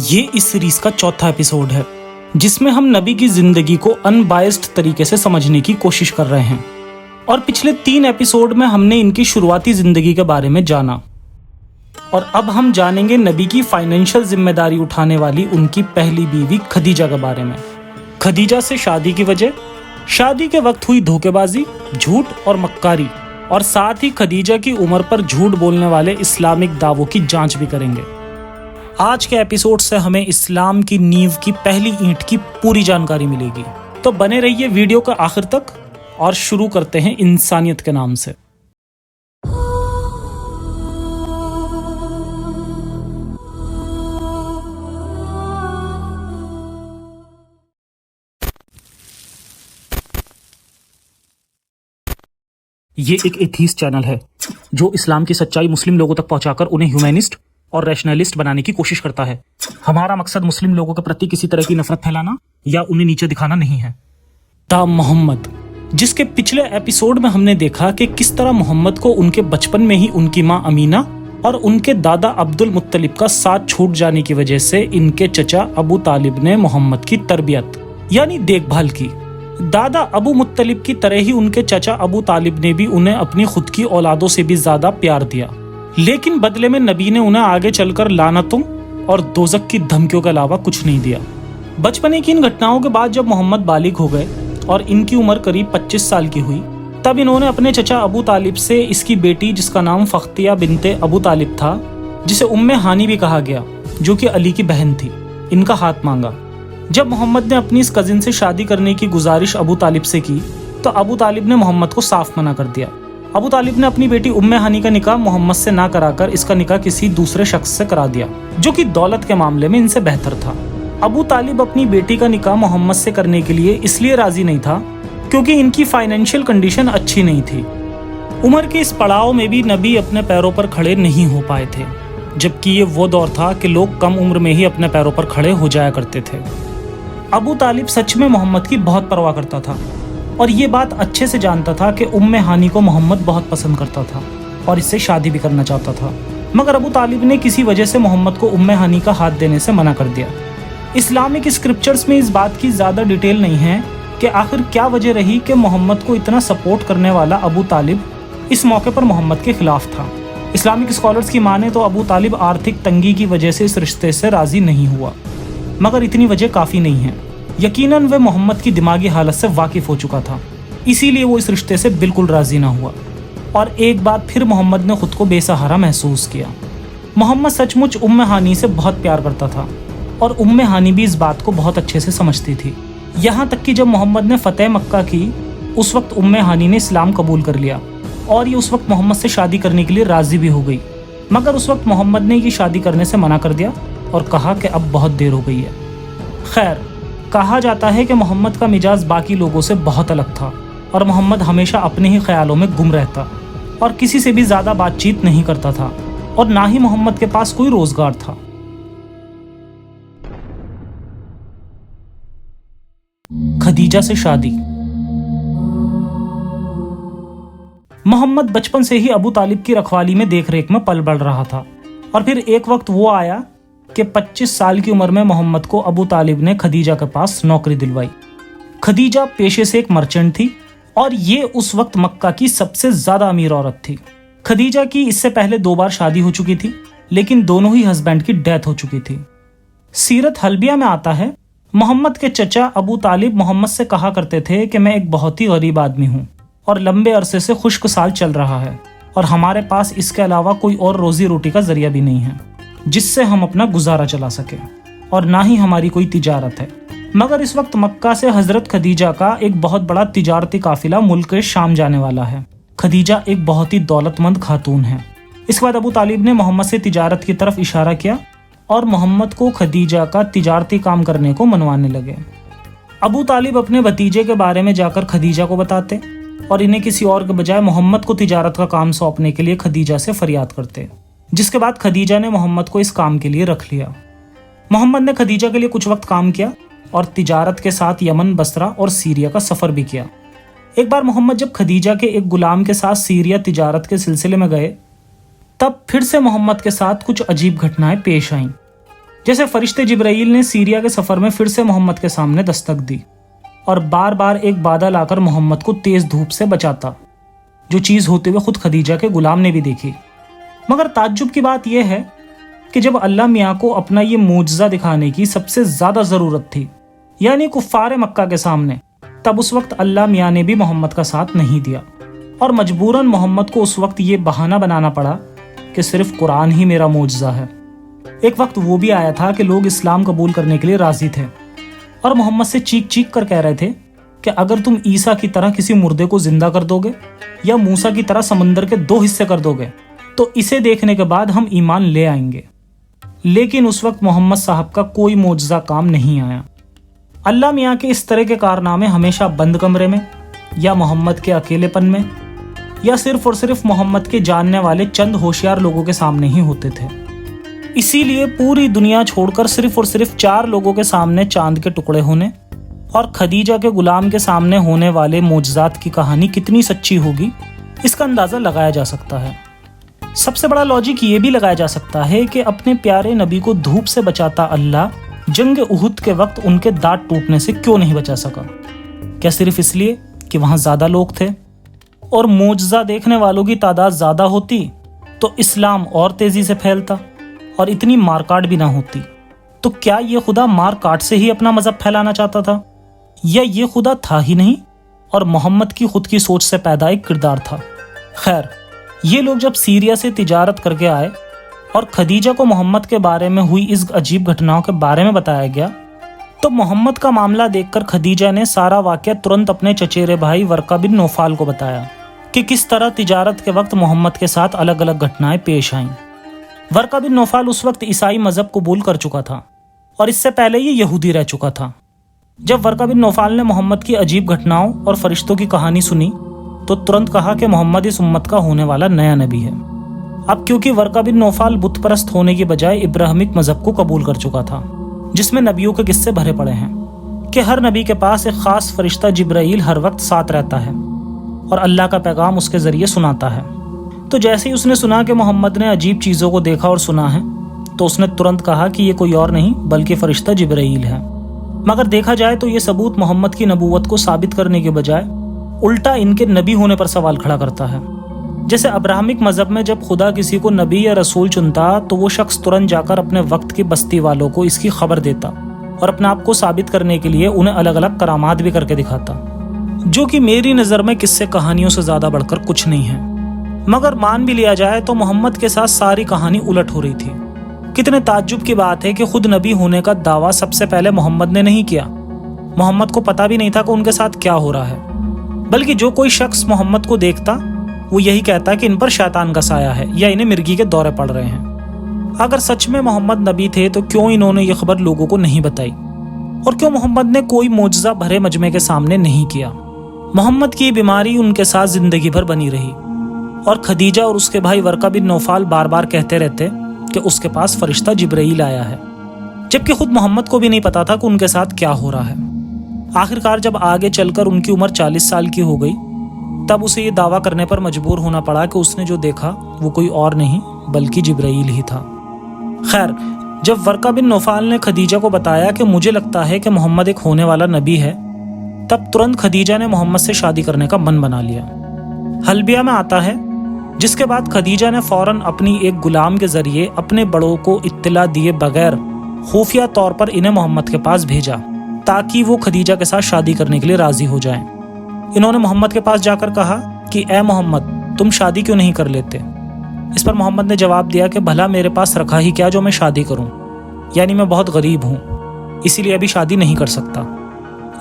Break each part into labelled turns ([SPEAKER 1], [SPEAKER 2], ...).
[SPEAKER 1] یہ اس سیریز کا چوتھا ایپیسوڈ ہے جس میں ہم نبی کی زندگی کو انبائسڈ طریقے سے سمجھنے کی کوشش کر رہے ہیں، اور پچھلے 3 ایپیسوڈ میں ہم نے ان کی شروعاتی زندگی کے بارے میں جانا، اور اب ہم جانیں گے نبی کی فائنینشل ذمہ داری اٹھانے والی ان کی پہلی بیوی خدیجہ کے بارے میں، خدیجہ سے شادی کی وجہ، شادی کے وقت ہوئی دھوکے بازی، جھوٹ اور مکاری، اور ساتھ ہی خدیجہ کی عمر پر جھوٹ بولنے والے اسلامک دعووں کی جانچ بھی کریں گے۔ آج کے ایپیسوڈ سے ہمیں اسلام کی نیو کی پہلی اینٹ کی پوری جانکاری ملے گی، تو بنے رہیے ویڈیو کا آخر تک، اور شروع کرتے ہیں انسانیت کے نام سے۔ یہ ایک ایتھیسٹ چینل ہے جو اسلام کی سچائی مسلم لوگوں تک پہنچا کر انہیں ہیومینسٹ اور ریشنلسٹ بنانے کی کوشش کرتا ہے۔ ہمارا مقصد مسلم لوگوں کے پرتی کسی طرح کی نفرت پھیلانا یا انہیں نیچے دکھانا نہیں ہے۔ تا محمد، جس کے پچھلے ایپیسوڈ میں ہم نے دیکھا کہ کس طرح محمد کو ان کے بچپن میں ہی ان کی ماں امینہ اور ان کے دادا عبد المطلب کا ساتھ چھوٹ جانے کی وجہ سے ان کے چچا ابو طالب نے محمد کی تربیت یعنی دیکھ بھال کی۔ دادا ابو مطلب کی طرح ہی ان کے چچا ابو طالب نے بھی انہیں اپنی خود کی اولادوں سے بھی زیادہ پیار دیا، لیکن بدلے میں نبی نے انہیں آگے چل کر لعنتوں اور دوزخ کی دھمکیوں کے علاوہ کچھ نہیں دیا۔ بچپنے کی ان گھٹناؤں کے بعد جب محمد بالغ ہو گئے اور ان کی عمر قریب 25 سال کی ہوئی، تب انہوں نے اپنے چچا ابو طالب سے اس کی بیٹی جس کا نام فختیہ بنت ابو طالب تھا، جسے ہانی بھی کہا گیا، جو کہ علی کی بہن تھی، ان کا ہاتھ مانگا۔ جب محمد نے اپنی اس کزن سے شادی کرنے کی گزارش ابو طالب سے کی تو ابو طالب نے محمد کو صاف منع کر دیا۔ ابو طالب نے اپنی بیٹی ہانی کا نکاح محمد سے نہ کرا کر اس کا نکاح کسی دوسرے شخص سے کرا دیا، جو کہ دولت کے معاملے میں ان سے بہتر تھا۔ ابو طالب اپنی بیٹی کا نکاح محمد سے کرنے کے لیے اس لیے راضی نہیں تھا کیونکہ ان کی فائنینشیل کنڈیشن اچھی نہیں تھی۔ عمر کے اس پڑاؤ میں بھی نبی اپنے پیروں پر کھڑے نہیں ہو پائے تھے، جبکہ یہ وہ دور تھا کہ لوگ کم عمر میں ہی اپنے پیروں پر کھڑے ہو جایا کرتے تھے۔ ابو طالب سچ میں محمد کی بہت پرواہ کرتا تھا، اور یہ بات اچھے سے جانتا تھا کہ ہانی کو محمد بہت پسند کرتا تھا اور اس سے شادی بھی کرنا چاہتا تھا، مگر ابو طالب نے کسی وجہ سے محمد کو ہانی کا ہاتھ دینے سے منع کر دیا۔ اسلامک اسکرپچرز میں اس بات کی زیادہ ڈیٹیل نہیں ہے کہ آخر کیا وجہ رہی کہ محمد کو اتنا سپورٹ کرنے والا ابو طالب اس موقع پر محمد کے خلاف تھا۔ اسلامک اسکالرز کی مانے تو ابو طالب آرتھک تنگی کی وجہ سے اس رشتے سے راضی نہیں ہوا، مگر اتنی وجہ کافی نہیں ہے۔ یقیناً وہ محمد کی دماغی حالت سے واقف ہو چکا تھا، اسی لیے وہ اس رشتے سے بالکل راضی نہ ہوا، اور ایک بار پھر محمد نے خود کو بے سہارا محسوس کیا۔ محمد سچ مچ ہانی سے بہت پیار کرتا تھا، اور ہانی بھی اس بات کو بہت اچھے سے سمجھتی تھی، یہاں تک کہ جب محمد نے فتح مکہ کی اس وقت ہانی نے اسلام قبول کر لیا، اور یہ اس وقت محمد سے شادی کرنے کے لیے راضی بھی ہو گئی، مگر اس وقت محمد نے یہ شادی کرنے سے منع کر دیا اور کہا کہ اب بہت دیر ہو گئی ہے۔ خیر، کہا جاتا ہے کہ محمد کا مزاج باقی لوگوں سے بہت الگ تھا، اور محمد ہمیشہ اپنے ہی خیالوں میں گم رہتا اور کسی سے بھی زیادہ بات چیت نہیں کرتا تھا، اور نہ ہی محمد کے پاس کوئی روزگار تھا۔ خدیجہ سے شادی۔ محمد بچپن سے ہی ابو طالب کی رکھوالی میں دیکھ ریکھ میں پل بڑھ رہا تھا، اور پھر ایک وقت وہ آیا کہ 25 سال کی عمر میں محمد کو ابو طالب نے خدیجہ کے پاس نوکری دلوائی۔ خدیجہ پیشے سے ایک مرچنٹ تھی، اور یہ اس وقت مکہ کی سب سے زیادہ امیر عورت تھی۔ خدیجہ کی اس سے پہلے 2 بار شادی ہو چکی تھی، لیکن دونوں ہی ہسبینڈ کی ڈیتھ ہو چکی تھی۔ سیرت حلبیہ میں آتا ہے، محمد کے چچا ابو طالب محمد سے کہا کرتے تھے کہ میں ایک بہت ہی غریب آدمی ہوں، اور لمبے عرصے سے خشک سال چل رہا ہے، اور ہمارے پاس اس کے علاوہ کوئی اور روزی روٹی کا ذریعہ بھی نہیں ہے جس سے ہم اپنا گزارا چلا سکیں، اور نہ ہی ہماری کوئی تجارت ہے۔ مگر اس وقت مکہ سے حضرت خدیجہ کا ایک بہت بڑا تجارتی قافلہ ملک شام جانے والا ہے۔ خدیجہ ایک بہت ہی دولت مند خاتون ہے۔ اس کے بعد ابو طالب نے محمد سے تجارت کی طرف اشارہ کیا، اور محمد کو خدیجہ کا تجارتی کام کرنے کو منوانے لگے۔ ابو طالب اپنے بھتیجے کے بارے میں جا کر خدیجہ کو بتاتے، اور انہیں کسی اور کے بجائے محمد کو تجارت کا کام سونپنے کے لیے خدیجہ سے فریاد کرتے، جس کے بعد خدیجہ نے محمد کو اس کام کے لیے رکھ لیا۔ محمد نے خدیجہ کے لیے کچھ وقت کام کیا اور تجارت کے ساتھ یمن، بصرہ اور سیریا کا سفر بھی کیا۔ ایک بار محمد جب خدیجہ کے ایک غلام کے ساتھ سیریا تجارت کے سلسلے میں گئے، تب پھر سے محمد کے ساتھ کچھ عجیب گھٹنائیں پیش آئیں، جیسے فرشتے جبرائیل نے سیریا کے سفر میں پھر سے محمد کے سامنے دستک دی اور بار بار ایک بادل آ کر محمد کو تیز دھوپ سے بچاتا، جو چیز ہوتے ہوئے خود خدیجہ کے غلام نے بھی دیکھی۔ مگر تعجب کی بات یہ ہے کہ جب اللہ میاں کو اپنا یہ معجزہ دکھانے کی سب سے زیادہ ضرورت تھی، یعنی کفار مکہ کے سامنے، تب اس وقت اللہ میاں نے بھی محمد کا ساتھ نہیں دیا، اور مجبوراً محمد کو اس وقت یہ بہانہ بنانا پڑا کہ صرف قرآن ہی میرا معجزہ ہے۔ ایک وقت وہ بھی آیا تھا کہ لوگ اسلام قبول کرنے کے لیے راضی تھے اور محمد سے چیخ چیخ کر کہہ رہے تھے کہ اگر تم عیسیٰ کی طرح کسی مردے کو زندہ کر دو گے یا موسیٰ کی طرح سمندر کے 2 حصے کر دو گے تو اسے دیکھنے کے بعد ہم ایمان لے آئیں گے۔ لیکن اس وقت محمد صاحب کا کوئی معجزہ کام نہیں آیا۔ اللہ میاں کے اس طرح کے کارنامے ہمیشہ بند کمرے میں یا محمد کے اکیلے پن میں یا صرف اور صرف محمد کے جاننے والے چند ہوشیار لوگوں کے سامنے ہی ہوتے تھے۔ اسی لیے پوری دنیا چھوڑ کر صرف اور صرف 4 لوگوں کے سامنے چاند کے ٹکڑے ہونے اور خدیجہ کے غلام کے سامنے ہونے والے معجزات کی کہانی کتنی سچی ہوگی، اس کا اندازہ لگایا جا سکتا ہے۔ سب سے بڑا لاجک یہ بھی لگایا جا سکتا ہے کہ اپنے پیارے نبی کو دھوپ سے بچاتا اللہ جنگ احد کے وقت ان کے دانت ٹوٹنے سے کیوں نہیں بچا سکا؟ کیا صرف اس لیے کہ وہاں زیادہ لوگ تھے اور معجزہ دیکھنے والوں کی تعداد زیادہ ہوتی تو اسلام اور تیزی سے پھیلتا اور اتنی مار کاٹ بھی نہ ہوتی؟ تو کیا یہ خدا مار کاٹ سے ہی اپنا مذہب پھیلانا چاہتا تھا، یا یہ خدا تھا ہی نہیں اور محمد کی خود کی سوچ سے پیدا ایک کردار تھا؟ خیر، یہ لوگ جب سیریا سے تجارت کر کے آئے اور خدیجہ کو محمد کے بارے میں ہوئی اس عجیب گھٹناؤں کے بارے میں بتایا گیا تو محمد کا معاملہ دیکھ کر خدیجہ نے سارا واقعہ ترنت اپنے چچیرے بھائی ورقہ بن نوفال کو بتایا کہ کس طرح تجارت کے وقت محمد کے ساتھ الگ الگ گھٹنائیں پیش آئیں۔ ورقہ بن نوفال اس وقت عیسائی مذہب قبول کر چکا تھا اور اس سے پہلے یہ یہودی رہ چکا تھا۔ جب ورقہ بن نوفال نے محمد کی عجیب گھٹناؤں اور فرشتوں کی کہانی سنی تو ترنت کہا کہ محمد اس امت کا ہونے والا نیا نبی ہے۔ اب کیونکہ ورقہ بن نوفال بت پرست ہونے کی بجائے ابراہیمک مذہب کو قبول کر چکا تھا، جس میں نبیوں کے قصے بھرے پڑے ہیں کہ ہر نبی کے پاس ایک خاص فرشتہ جبرائیل ہر وقت ساتھ رہتا ہے اور اللہ کا پیغام اس کے ذریعے سناتا ہے۔ تو جیسے ہی اس نے سنا کہ محمد نے عجیب چیزوں کو دیکھا اور سنا ہے تو اس نے ترنت کہا کہ یہ کوئی اور نہیں بلکہ فرشتہ جبرائیل ہے۔ مگر دیکھا جائے تو یہ ثبوت محمد کی نبوت کو ثابت کرنے کے بجائے الٹا ان کے نبی ہونے پر سوال کھڑا کرتا ہے۔ جیسے ابراہمک مذہب میں جب خدا کسی کو نبی یا رسول چنتا تو وہ شخص ترنت جا کر اپنے وقت کی بستی والوں کو اس کی خبر دیتا اور اپنے آپ کو ثابت کرنے کے لیے انہیں الگ الگ کرامات بھی کر کے دکھاتا، جو کہ میری نظر میں قصے کہانیوں سے زیادہ بڑھ کر کچھ نہیں ہے۔ مگر مان بھی لیا جائے تو محمد کے ساتھ ساری کہانی الٹ ہو رہی تھی۔ کتنے تعجب کی بات ہے کہ خود نبی ہونے کا دعویٰ سب سے پہلے محمد نے نہیں کیا۔ محمد کو پتہ بھی نہیں تھا کہ ان کے ساتھ کیا ہو رہا ہے، بلکہ جو کوئی شخص محمد کو دیکھتا وہ یہی کہتا کہ ان پر شیطان کا سایہ ہے یا انہیں مرگی کے دورے پڑ رہے ہیں۔ اگر سچ میں محمد نبی تھے تو کیوں انہوں نے یہ خبر لوگوں کو نہیں بتائی، اور کیوں محمد نے کوئی معجزہ بھرے مجمع کے سامنے نہیں کیا؟ محمد کی بیماری ان کے ساتھ زندگی بھر بنی رہی اور خدیجہ اور اس کے بھائی ورقہ بن نوفال بار بار کہتے رہتے کہ اس کے پاس فرشتہ جبرائیل آیا ہے، جبکہ خود محمد کو بھی نہیں پتا تھا کہ ان کے ساتھ کیا ہو رہا ہے۔ آخرکار جب آگے چل کر ان کی عمر 40 سال کی ہو گئی تب اسے یہ دعویٰ کرنے پر مجبور ہونا پڑا کہ اس نے جو دیکھا وہ کوئی اور نہیں بلکہ جبرائیل ہی تھا۔ خیر، جب ورقہ بن نوفال نے خدیجہ کو بتایا کہ مجھے لگتا ہے کہ محمد ایک ہونے والا نبی ہے، تب ترنت خدیجہ نے محمد سے شادی کرنے کا من بنا لیا۔ حلبیہ میں آتا ہے، جس کے بعد خدیجہ نے فوراً اپنی ایک غلام کے ذریعے اپنے بڑوں کو اطلاع دیے بغیر خفیہ طور پر انہیں محمد کے پاس بھیجا تاکہ وہ خدیجہ کے ساتھ شادی کرنے کے لیے راضی ہو جائیں۔ انہوں نے محمد کے پاس جا کر کہا کہ اے محمد، تم شادی کیوں نہیں کر لیتے؟ اس پر محمد نے جواب دیا کہ بھلا میرے پاس رکھا ہی کیا جو میں شادی کروں، یعنی میں بہت غریب ہوں، اسی لیے ابھی شادی نہیں کر سکتا۔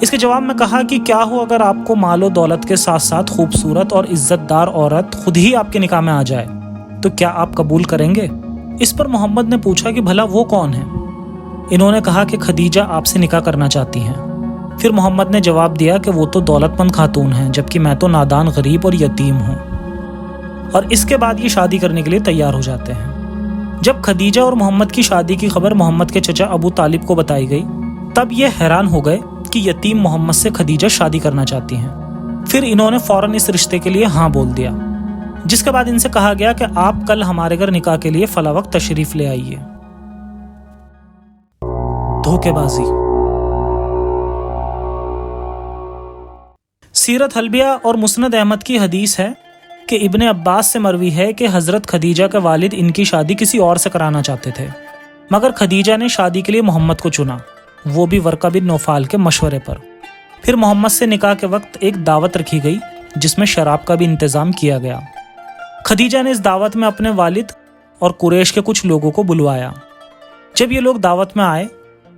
[SPEAKER 1] اس کے جواب میں کہا کہ کیا ہو اگر آپ کو مال و دولت کے ساتھ ساتھ خوبصورت اور عزت دار عورت خود ہی آپ کے نکاح میں آ جائے تو کیا آپ قبول کریں گے؟ اس پر محمد نے پوچھا کہ بھلا وہ کون ہے؟ انہوں نے کہا کہ خدیجہ آپ سے نکاح کرنا چاہتی ہیں۔ پھر محمد نے جواب دیا کہ وہ تو دولت مند خاتون ہیں جبکہ میں تو نادان غریب اور یتیم ہوں، اور اس کے بعد یہ شادی کرنے کے لیے تیار ہو جاتے ہیں۔ جب خدیجہ اور محمد کی شادی کی خبر محمد کے چچا ابو طالب کو بتائی گئی تب یہ حیران ہو گئے کہ یتیم محمد سے خدیجہ شادی کرنا چاہتی ہیں۔ پھر انہوں نے فوراً اس رشتے کے لیے ہاں بول دیا، جس کے بعد ان سے کہا گیا کہ آپ کل ہمارے گھر نکاح کے لیے فلاں وقت تشریف لے آئیے۔ دھوکے بازی۔ سیرت حلبیہ اور مسند احمد کی حدیث ہے کہ ابن عباس سے مروی ہے کہ حضرت خدیجہ کے والد ان کی شادی کسی اور سے کرانا چاہتے تھے، مگر خدیجہ نے شادی کے لیے محمد کو چنا، وہ بھی ورقہ بن نوفال کے مشورے پر۔ پھر محمد سے نکاح کے وقت ایک دعوت رکھی گئی جس میں شراب کا بھی انتظام کیا گیا۔ خدیجہ نے اس دعوت میں اپنے والد اور قریش کے کچھ لوگوں کو بلوایا۔ جب یہ لوگ دعوت میں آئے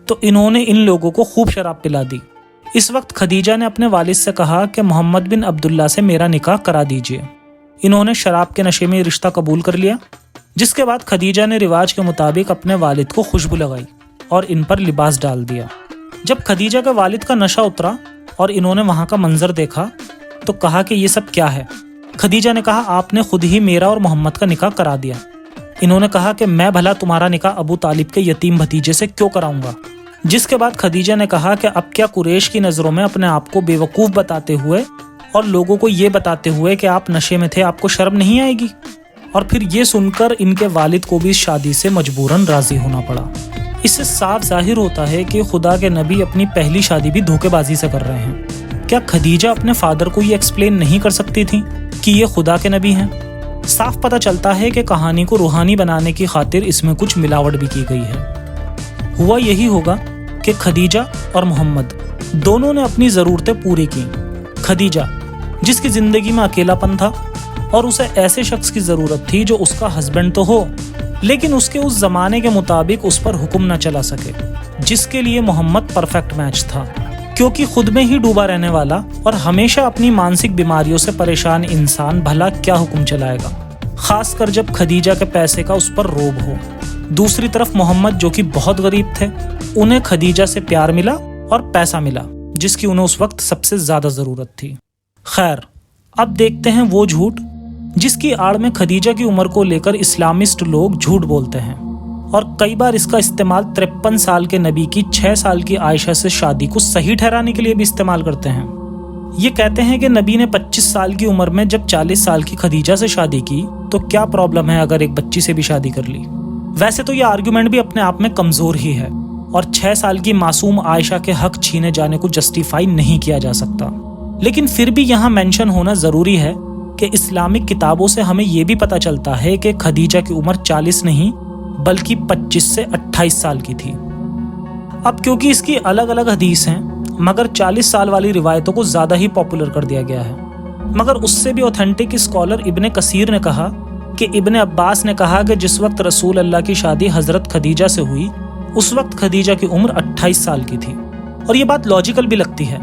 [SPEAKER 1] تو انہوں نے ان لوگوں کو خوب شراب پلا دی۔ اس وقت خدیجہ نے اپنے والد سے کہا کہ محمد بن عبداللہ سے میرا نکاح کرا دیجیے۔ انہوں نے شراب کے نشے میں رشتہ قبول کر لیا، جس کے بعد خدیجہ نے رواج کے مطابق اپنے والد کو خوشبو لگائی اور ان پر لباس ڈال دیا۔ جب خدیجہ کے والد کا نشہ اترا اور انہوں نے وہاں کا منظر دیکھا تو کہا کہ یہ سب کیا ہے؟ خدیجہ نے کہا آپ نے خود ہی میرا اور محمد کا نکاح کرا دیا۔ انہوں نے کہا کہ میں بھلا تمہارا نکاح ابو طالب کے یتیم بھتیجے سے کیوں کراؤں گا؟ جس کے بعد خدیجہ نے کہا کہ اب کیا قریش کی نظروں میں اپنے آپ کو بے وقوف بتاتے ہوئے اور لوگوں کو یہ بتاتے ہوئے کہ آپ نشے میں تھے آپ کو شرم نہیں آئے گی؟ اور پھر یہ سن کر ان کے والد کو بھی اس شادی سے مجبوراً راضی ہونا پڑا۔ اس سے صاف ظاہر ہوتا ہے کہ خدا کے نبی اپنی پہلی شادی بھی دھوکے بازی سے کر رہے ہیں۔ کیا خدیجہ اپنے فادر کو یہ ایکسپلین نہیں کر سکتی تھی کہ یہ خدا کے نبی ہیں؟ صاف پتہ چلتا ہے کہ کہانی کو روحانی بنانے کی خاطر اس میں کچھ ملاوٹ بھی کی گئی ہے۔ ہوا یہی ہوگا کہ خدیجہ اور محمد دونوں نے اپنی ضرورتیں پوری کی۔ خدیجہ جس کی زندگی میں اکیلا پن تھا اور اسے ایسے شخص کی ضرورت تھی جو اس کا ہسبینڈ تو ہو لیکن اس کے اس زمانے کے مطابق اس پر حکم نہ چلا سکے، جس کے لیے محمد پرفیکٹ میچ تھا، کیونکہ خود میں ہی ڈوبا رہنے والا اور ہمیشہ اپنی مانسک بیماریوں سے پریشان انسان بھلا کیا حکم چلائے گا، خاص کر جب خدیجہ کے پیسے کا اس پر روب ہو۔ دوسری طرف محمد جو کہ بہت غریب تھے، انہیں خدیجہ سے پیار ملا اور پیسہ ملا جس کی انہیں اس وقت سب سے زیادہ ضرورت تھی۔ خیر، اب دیکھتے ہیں وہ جھوٹ جس کی آڑ میں خدیجہ کی عمر کو لے کر اسلامسٹ لوگ جھوٹ بولتے ہیں، اور کئی بار اس کا استعمال 53 سال کے نبی کی 6 سال کی عائشہ سے شادی کو صحیح ٹھہرانے کے لیے بھی استعمال کرتے ہیں۔ یہ کہتے ہیں کہ نبی نے 25 سال کی عمر میں جب 40 سال کی خدیجہ سے شادی کی تو کیا پرابلم ہے اگر ایک بچی سے بھی شادی کر لی؟ ویسے تو یہ آرگیومنٹ بھی اپنے آپ میں کمزور ہی ہے اور 6 سال کی معصوم عائشہ کے حق چھینے جانے کو جسٹیفائی نہیں کیا جا سکتا، لیکن پھر بھی یہاں مینشن ہونا ضروری ہے کہ اسلامک کتابوں سے ہمیں یہ بھی پتہ چلتا ہے کہ خدیجہ کی عمر 40 نہیں بلکہ 25 سے 28 سال کی تھی۔ اب کیونکہ اس کی الگ الگ حدیث ہیں مگر 40 سال والی روایتوں کو زیادہ ہی پاپولر کر دیا گیا ہے، مگر اس سے بھی اوتھینٹک اسکالر ابن کثیر نے کہا کہ ابن عباس نے کہا کہ جس وقت رسول اللہ کی شادی حضرت خدیجہ سے ہوئی اس وقت خدیجہ کی عمر 28 سال کی تھی، اور یہ بات لاجیکل بھی لگتی ہے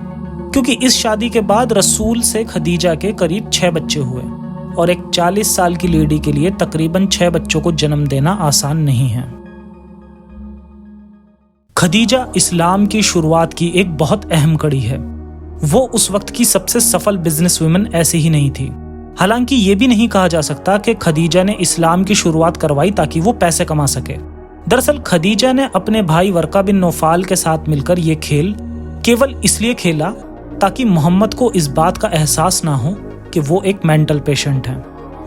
[SPEAKER 1] کیونکہ اس شادی کے بعد رسول سے خدیجہ کے قریب 6 بچے ہوئے، اور ایک 40 سال کی لیڈی کے لیے تقریباً 6 بچوں کو جنم دینا آسان نہیں ہے۔ خدیجہ اسلام کی شروعات کی ایک بہت اہم کڑی ہے۔ وہ اس وقت کی سب سے سفل بزنس ویمن ایسی ہی نہیں تھی، حالانکہ یہ بھی نہیں کہا جا سکتا کہ خدیجہ نے اسلام کی شروعات کروائی تاکہ وہ پیسے کما سکے۔ دراصل خدیجہ نے اپنے بھائی ورقہ بن نوفال کے ساتھ مل کر یہ کھیل کیول اس لیے کھیلا تاکہ محمد کو اس بات کا احساس نہ ہو کہ وہ ایک مینٹل پیشنٹ ہے،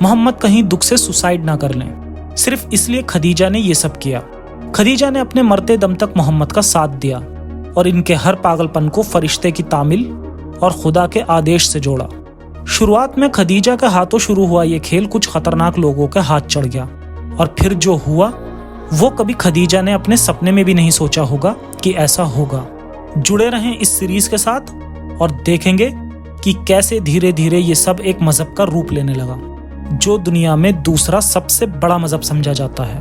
[SPEAKER 1] محمد کہیں دکھ سے سوسائڈ نہ کر لیں۔ صرف اس لیے خدیجہ نے یہ سب کیا۔ خدیجہ نے اپنے مرتے دم تک محمد کا ساتھ دیا اور ان کے ہر پاگل پن کو فرشتے کی تعمیل اور خدا کے آدیش سے جوڑا۔ شروعات میں خدیجہ کے ہاتھوں شروع ہوا یہ کھیل کچھ خطرناک لوگوں کے ہاتھ چڑھ گیا، اور پھر جو ہوا وہ کبھی خدیجہ نے اپنے سپنے میں بھی نہیں سوچا ہوگا کہ ایسا ہوگا۔ جڑے رہیں اس سیریز کے ساتھ اور دیکھیں گے کہ کیسے دھیرے دھیرے یہ سب ایک مذہب کا روپ لینے لگا جو دنیا میں دوسرا سب سے بڑا مذہب سمجھا جاتا ہے۔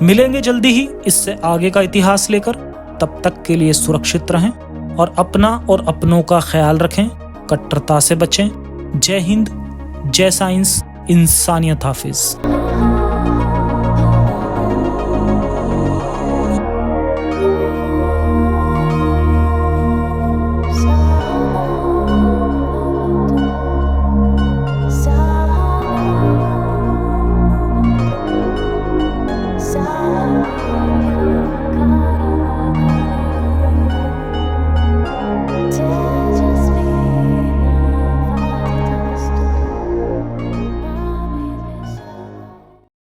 [SPEAKER 1] ملیں گے جلدی ہی اس سے آگے کا اتہاس لے کر، تب تک کے لیے سرکشت رہیں اور اپنا اور اپنوں کا خیال رکھیں، کٹرتا سے بچیں۔ جے ہند، جے سائنس، انسانیت حافظ۔